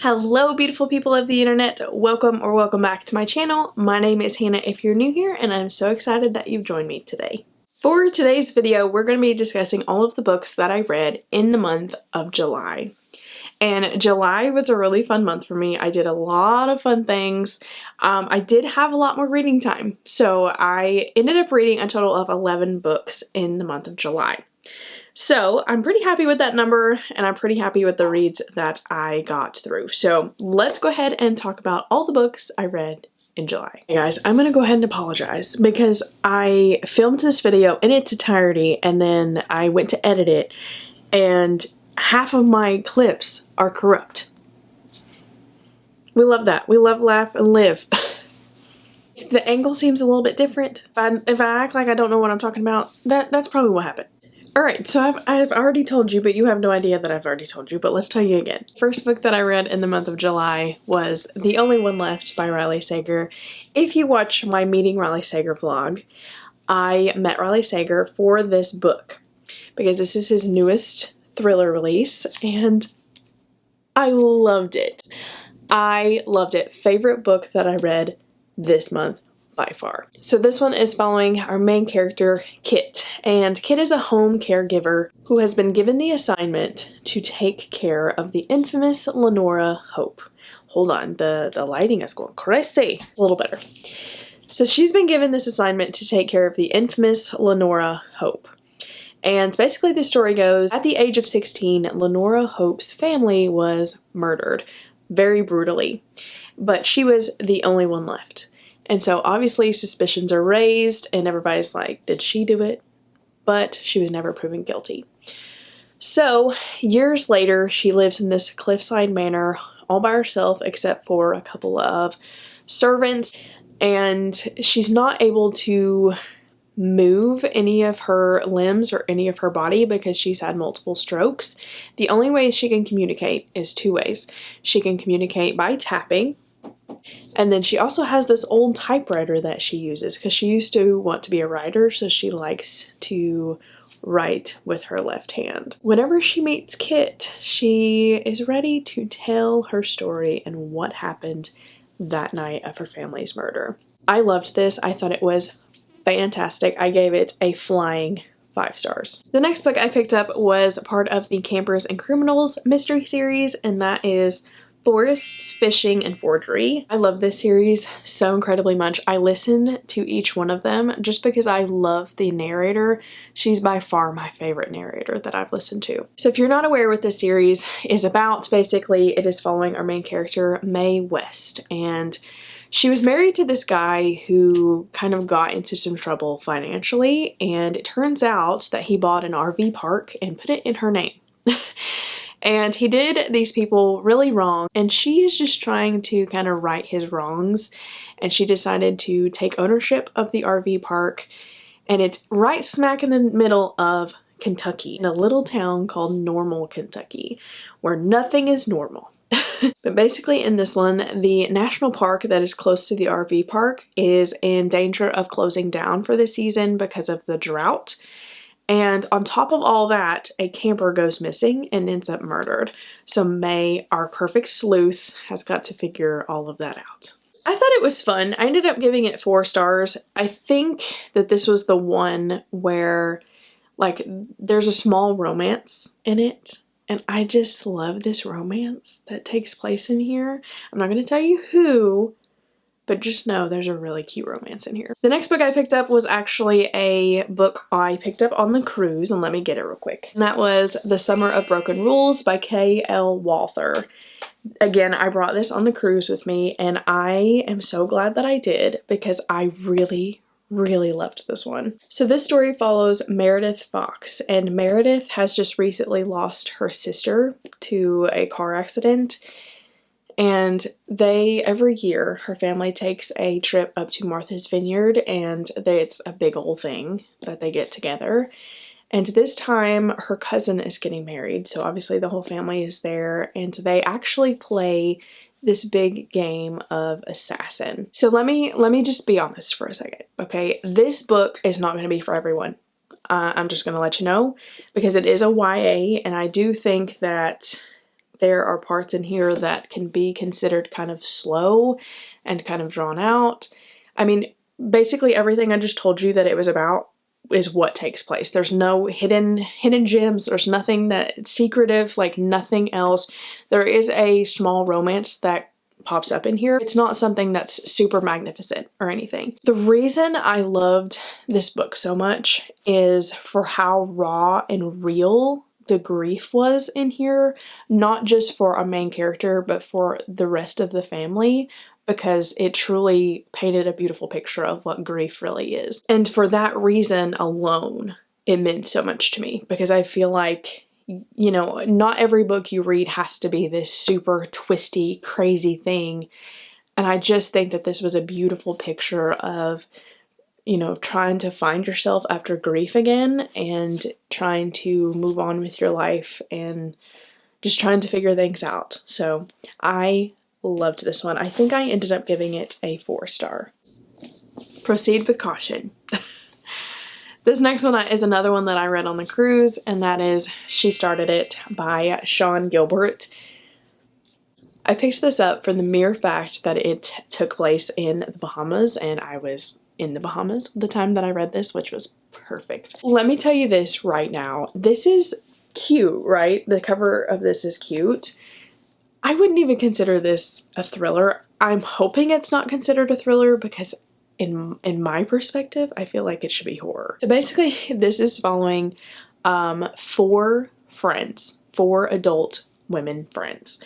Hello beautiful people of the internet, welcome back to my channel. My name is Hannah if you're new here, and I'm so excited that you've joined me today. For today's video, we're going to be discussing all of the books that I read in the month of July. And July was a really fun month for me. I did a lot of fun things. I did have a lot more reading time, so I ended up reading a total of 11 books in the month of July. So I'm pretty happy with that number, and I'm pretty happy with the reads that I got through. So let's go ahead and talk about all the books I read in July. Hey guys, I'm gonna go ahead and apologize because I filmed this video in its entirety and then I went to edit it and half of my clips are corrupt. We love that. We love, laugh, and live. If the angle seems a little bit different, if I act like I don't know what I'm talking about, that's probably what happened. Alright, so I've already told you, but you have no idea that I've already told you, but let's tell you again. First book that I read in the month of July was The Only One Left by Riley Sager. If you watch my Meeting Riley Sager vlog, I met Riley Sager for this book because this is his newest thriller release, and I loved it. I loved it. Favorite book that I read this month by far. So this one is following our main character, Kit. And Kit is a home caregiver who has been given the assignment to take care of the infamous Lenora Hope. Hold on, the lighting is going crazy. A little better. So she's been given this assignment to take care of the infamous Lenora Hope. And basically the story goes, at the age of 16, Lenora Hope's family was murdered very brutally, but she was the only one left. And so obviously suspicions are raised and everybody's like, did she do it? But she was never proven guilty. So years later, she lives in this cliffside manor all by herself except for a couple of servants, and she's not able to move any of her limbs or any of her body because she's had multiple strokes. The only way she can communicate is two ways. She can communicate by tapping, and then she also has this old typewriter that she uses because she used to want to be a writer, so she likes to write with her left hand. Whenever she meets Kit, she is ready to tell her story and what happened that night of her family's murder. I loved this. I thought it was fantastic. I gave it a flying 5 stars. The next book I picked up was part of the Campers and Criminals mystery series, and that is Forests, Fishing, and Forgery. I love this series so incredibly much. I listen to each one of them just because I love the narrator. She's by far my favorite narrator that I've listened to. So if you're not aware what this series is about, basically it is following our main character, Mae West, and she was married to this guy who kind of got into some trouble financially, and it turns out that he bought an RV park and put it in her name. And he did these people really wrong, and she is just trying to kind of right his wrongs, and she decided to take ownership of the RV park, and it's right smack in the middle of Kentucky, in a little town called Normal, Kentucky, where nothing is normal. But basically in this one, the national park that is close to the RV park is in danger of closing down for the season because of the drought. And on top of all that, a camper goes missing and ends up murdered. So Mae, our perfect sleuth, has got to figure all of that out. I thought it was fun. I ended up giving it 4 stars. I think that this was the one where, like, there's a small romance in it. And I just love this romance that takes place in here. I'm not going to tell you who, but just know there's a really cute romance in here. The next book I picked up was actually a book I picked up on the cruise, and let me get it real quick. And that was The Summer of Broken Rules by K.L. Walther. Again, I brought this on the cruise with me, and I am so glad that I did because I really loved this one. So this story follows Meredith Fox, and Meredith has just recently lost her sister to a car accident. And every year, her family takes a trip up to Martha's Vineyard, and it's a big old thing that they get together. And this time, her cousin is getting married, so obviously the whole family is there, and they actually play this big game of assassin. So let me just be honest for a second, okay? This book is not going to be for everyone. I'm just going to let you know, because it is a YA, and I do think that there are parts in here that can be considered kind of slow and kind of drawn out. I mean, basically everything I just told you that it was about is what takes place. There's no hidden gems. There's nothing that's secretive, like nothing else. There is a small romance that pops up in here. It's not something that's super magnificent or anything. The reason I loved this book so much is for how raw and real the grief was in here, not just for our main character, but for the rest of the family, because it truly painted a beautiful picture of what grief really is. And for that reason alone, it meant so much to me, because I feel like, you know, not every book you read has to be this super twisty, crazy thing. And I just think that this was a beautiful picture of, you know, trying to find yourself after grief again and trying to move on with your life and just trying to figure things out. So I loved this one. I think I ended up giving it a 4-star. Proceed with caution. This next one is another one that I read on the cruise, and that is She Started It by Sean Gilbert. I picked this up for the mere fact that it took place in the Bahamas, and I was in the Bahamas the time that I read this, which was perfect. Let me tell you this right now. This is cute, right? The cover of this is cute. I wouldn't even consider this a thriller. I'm hoping it's not considered a thriller because in my perspective, I feel like it should be horror. So basically, this is following 4 friends, 4 adult women friends.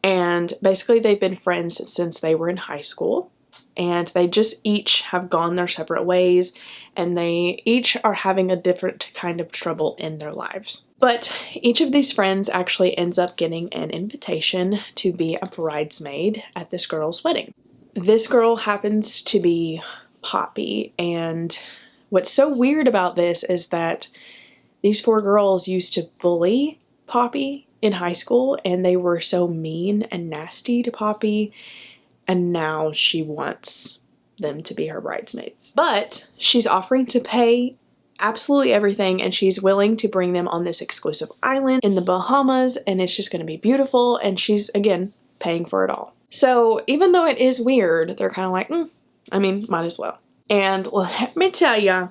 And basically they've been friends since they were in high school. And they just each have gone their separate ways, and they each are having a different kind of trouble in their lives. But each of these friends actually ends up getting an invitation to be a bridesmaid at this girl's wedding. This girl happens to be Poppy, and what's so weird about this is that these 4 girls used to bully Poppy in high school, and they were so mean and nasty to Poppy. And now she wants them to be her bridesmaids. But she's offering to pay absolutely everything, and she's willing to bring them on this exclusive island in the Bahamas, and it's just going to be beautiful, and she's, again, paying for it all. So even though it is weird, they're kind of like, I mean, might as well. And let me tell ya,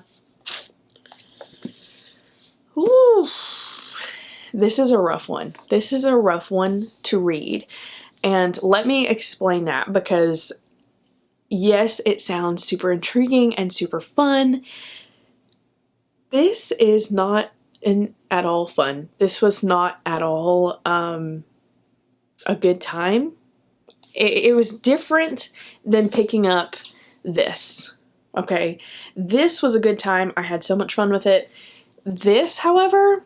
this is a rough one. This is a rough one to read. And let me explain that, because yes, it sounds super intriguing and super fun. This is not at all fun. This was not at all a good time. It was different than picking up this, okay? This was a good time. I had so much fun with it. This, however,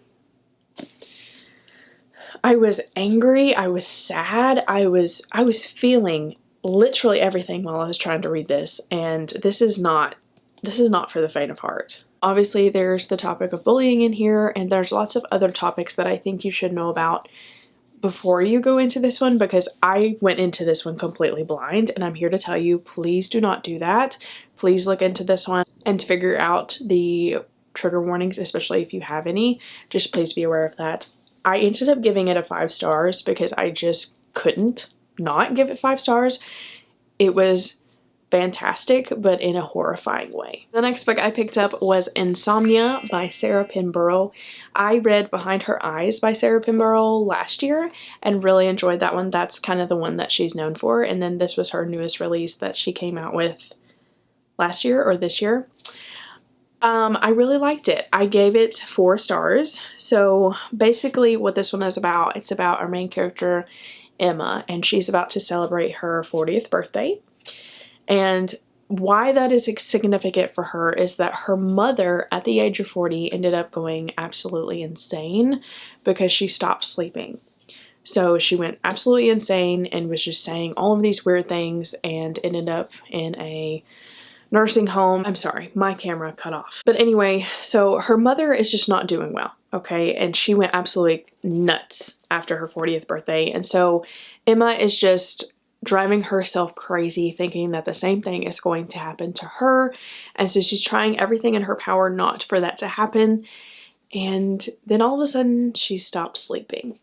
I was angry, I was sad, I was feeling literally everything while I was trying to read this, and this is not for the faint of heart. Obviously, there's the topic of bullying in here, and there's lots of other topics that I think you should know about before you go into this one, because I went into this one completely blind, and I'm here to tell you, please do not do that. Please look into this one and figure out the trigger warnings, especially if you have any. Just please be aware of that. I ended up giving it a 5 stars because I just couldn't not give it 5 stars. It was fantastic, but in a horrifying way. The next book I picked up was Insomnia by Sarah Pinborough. I read Behind Her Eyes by Sarah Pinborough last year and really enjoyed that one. That's kind of the one that she's known for. And then this was her newest release that she came out with last year or this year. I really liked it. I gave it 4 stars. So basically what this one is about, it's about our main character, Emma, and she's about to celebrate her 40th birthday. And why that is significant for her is that her mother at the age of 40 ended up going absolutely insane because she stopped sleeping. So she went absolutely insane and was just saying all of these weird things and ended up in a nursing home. I'm sorry, my camera cut off. But anyway, so her mother is just not doing well, okay? And she went absolutely nuts after her 40th birthday. And so Emma is just driving herself crazy, thinking that the same thing is going to happen to her. And so she's trying everything in her power not for that to happen. And then all of a sudden she stops sleeping.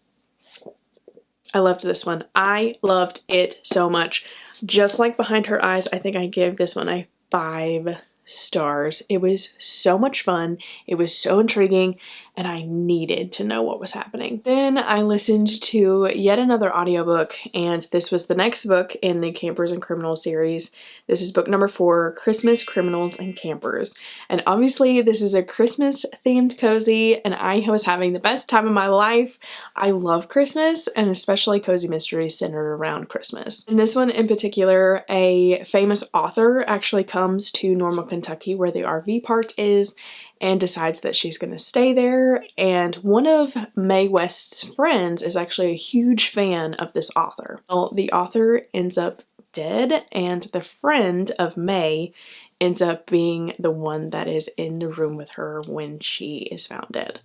I loved this one. I loved it so much. Just like Behind Her Eyes, I think I gave this one a 5 stars. It was so much fun. It was so intriguing, and I needed to know what was happening. Then I listened to yet another audiobook, and this was the next book in the Campers and Criminals series. This is book number 4, Christmas, Criminals, and Campers. And obviously this is a Christmas themed cozy, and I was having the best time of my life. I love Christmas, and especially cozy mysteries centered around Christmas. In this one in particular, a famous author actually comes to Normal, Kentucky, where the RV park is, and decides that she's going to stay there. And one of Mae West's friends is actually a huge fan of this author. Well, the author ends up dead, and the friend of Mae ends up being the one that is in the room with her when she is found dead.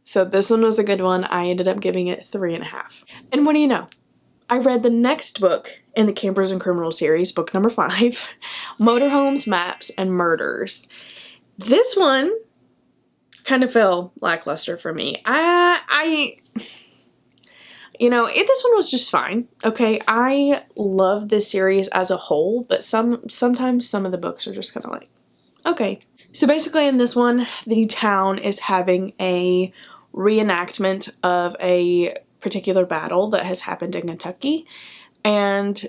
So this one was a good one. I ended up giving it 3.5. And what do you know? I read the next book in the Campers and Criminals series, book number 5, Motorhomes, Maps, and Murders. This one kind of fell lackluster for me. You know, this one was just fine. Okay, I love this series as a whole, but sometimes some of the books are just kind of like, okay. So basically in this one, the town is having a reenactment of a particular battle that has happened in Kentucky, and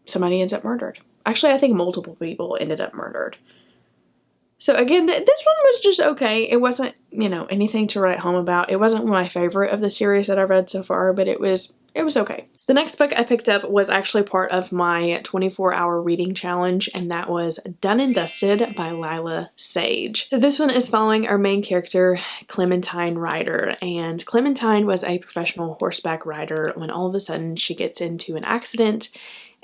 somebody ends up murdered. Actually, I think multiple people ended up murdered. So again, this one was just okay. It wasn't, you know, anything to write home about. It wasn't my favorite of the series that I've read so far, but it was okay. The next book I picked up was actually part of my 24-hour reading challenge, and that was Done and Dusted by Lila Sage. So this one is following our main character, Clementine Ryder, and Clementine was a professional horseback rider when all of a sudden she gets into an accident,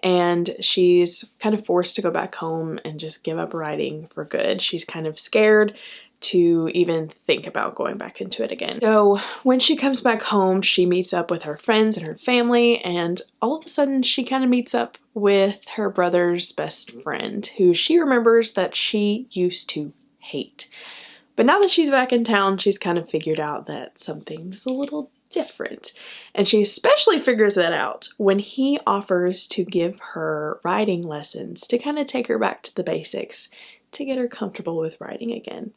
and she's kind of forced to go back home and just give up riding for good. She's kind of scared to even think about going back into it again. So when she comes back home, she meets up with her friends and her family, and all of a sudden she kind of meets up with her brother's best friend, who she remembers that she used to hate. But now that she's back in town, she's kind of figured out that something's a little different. And she especially figures that out when he offers to give her riding lessons to kind of take her back to the basics, to get her comfortable with riding again.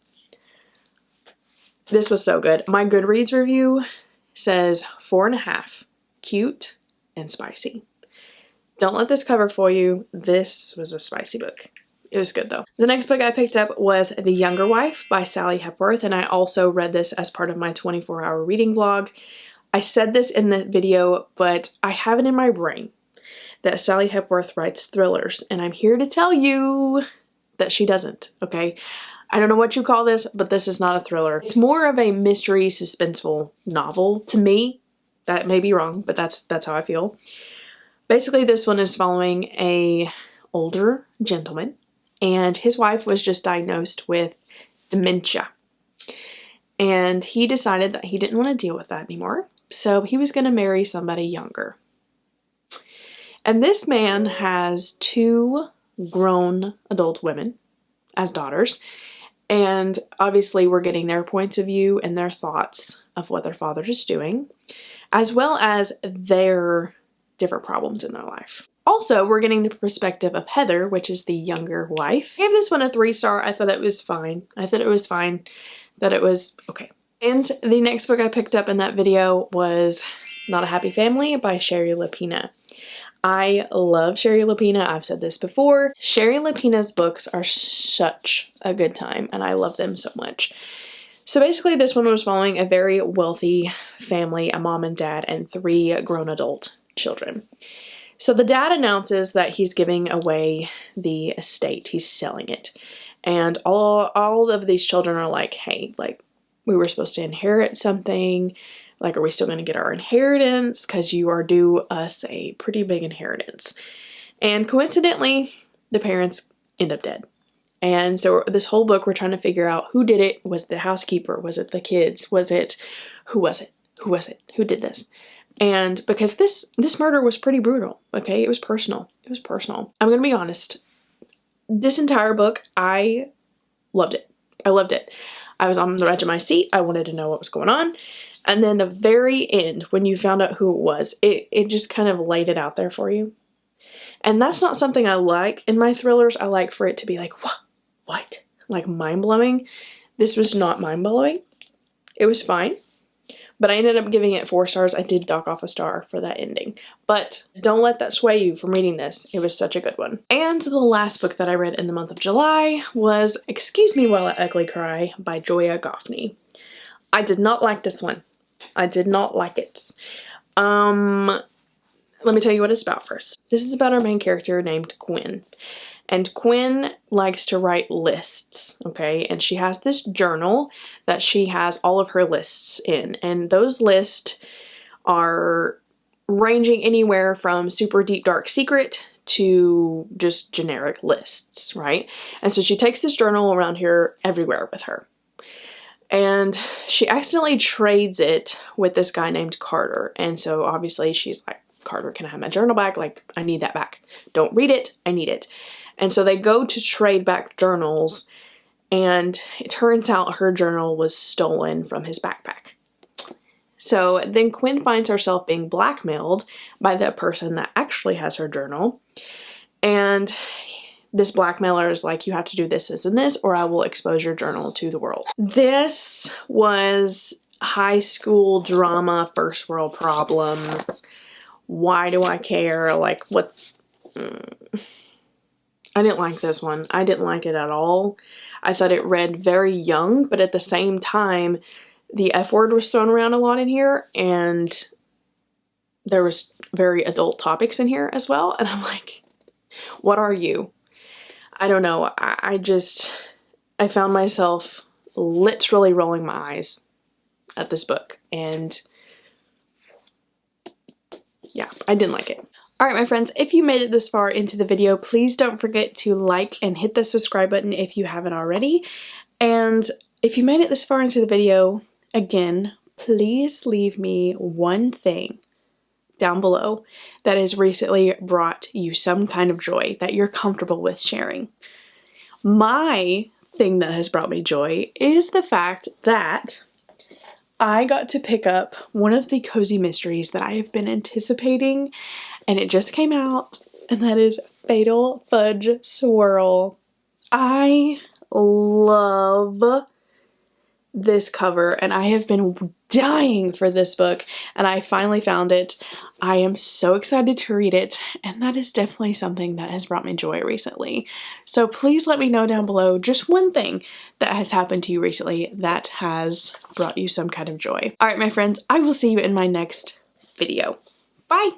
This was so good. My Goodreads review says 4.5, cute and spicy. Don't let this cover for you. This was a spicy book. It was good though. The next book I picked up was The Younger Wife by Sally Hepworth, and I also read this as part of my 24-hour reading vlog. I said this in the video, but I have it in my brain that Sally Hepworth writes thrillers, and I'm here to tell you that she doesn't, okay? I don't know what you call this, but this is not a thriller. It's more of a mystery, suspenseful novel to me. That may be wrong, but that's how I feel. Basically, this one is following a older gentleman, and his wife was just diagnosed with dementia. And he decided that he didn't want to deal with that anymore, so he was going to marry somebody younger. And this man has 2 grown adult women as daughters, and obviously we're getting their points of view and their thoughts of what their father is doing, as well as their different problems in their life. Also, we're getting the perspective of Heather, which is the younger wife. I gave this one a 3-star. I thought it was fine. That it was okay. And the next book I picked up in that video was Not a Happy Family by Sherry Lapina. I love Sherry Lapina. I've said this before. Sherry Lapina's books are such a good time, and I love them so much. So basically this one was following a very wealthy family, a mom and dad, and 3 grown adult children. So the dad announces that he's giving away the estate. He's selling it. And all of these children are like, hey, like, we were supposed to inherit something. Like, are we still going to get our inheritance? Because you are due us a pretty big inheritance. And coincidentally, the parents end up dead. And so this whole book, we're trying to figure out who did it. Was it the housekeeper? Was it the kids? Who was it? Who did this? And because this murder was pretty brutal, okay? It was personal. I'm going to be honest. This entire book, I loved it. I was on the edge of my seat. I wanted to know what was going on. And then the very end, when you found out who it was, it just kind of laid it out there for you. And that's not something I like in my thrillers. I like for it to be like, what? Like mind-blowing. This was not mind-blowing. It was fine. But I ended up giving it 4 stars. I did dock off a star for that ending. But don't let that sway you from reading this. It was such a good one. And the last book that I read in the month of July was Excuse Me While I Ugly Cry by Joya Goffney. I did not like this one. I did not like it. Let me tell you what it's about first. This is about our main character named Quinn. And Quinn likes to write lists, okay? And she has this journal that she has all of her lists in. And those lists are ranging anywhere from super deep dark secret to just generic lists, right? And so she takes this journal around here everywhere with her. And she accidentally trades it with this guy named Carter. And so obviously she's like, Carter, can I have my journal back? Like, I need that back. Don't read it. I need it. And so they go to trade back journals, and it turns out her journal was stolen from his backpack. So then Quinn finds herself being blackmailed by the person that actually has her journal. And this blackmailer is like, you have to do this, this, and this, or I will expose your journal to the world. This was high school drama, first world problems. Why do I care? Like, what's... I didn't like this one. I didn't like it at all. I thought it read very young, but at the same time, the F word was thrown around a lot in here, and there was very adult topics in here as well, and I'm like, what are you? I don't know. I found myself literally rolling my eyes at this book, and yeah, I didn't like it. Alright my friends, if you made it this far into the video, please don't forget to like and hit the subscribe button if you haven't already. And if you made it this far into the video, again, please leave me one thing down below that has recently brought you some kind of joy that you're comfortable with sharing. My thing that has brought me joy is the fact that I got to pick up one of the cozy mysteries that I have been anticipating, and it just came out, and that is Fatal Fudge Swirl. I love this cover, and I have been dying for this book, and I finally found it. I am so excited to read it, and that is definitely something that has brought me joy recently. So please let me know down below just one thing that has happened to you recently that has brought you some kind of joy. Alright my friends, I will see you in my next video. Bye!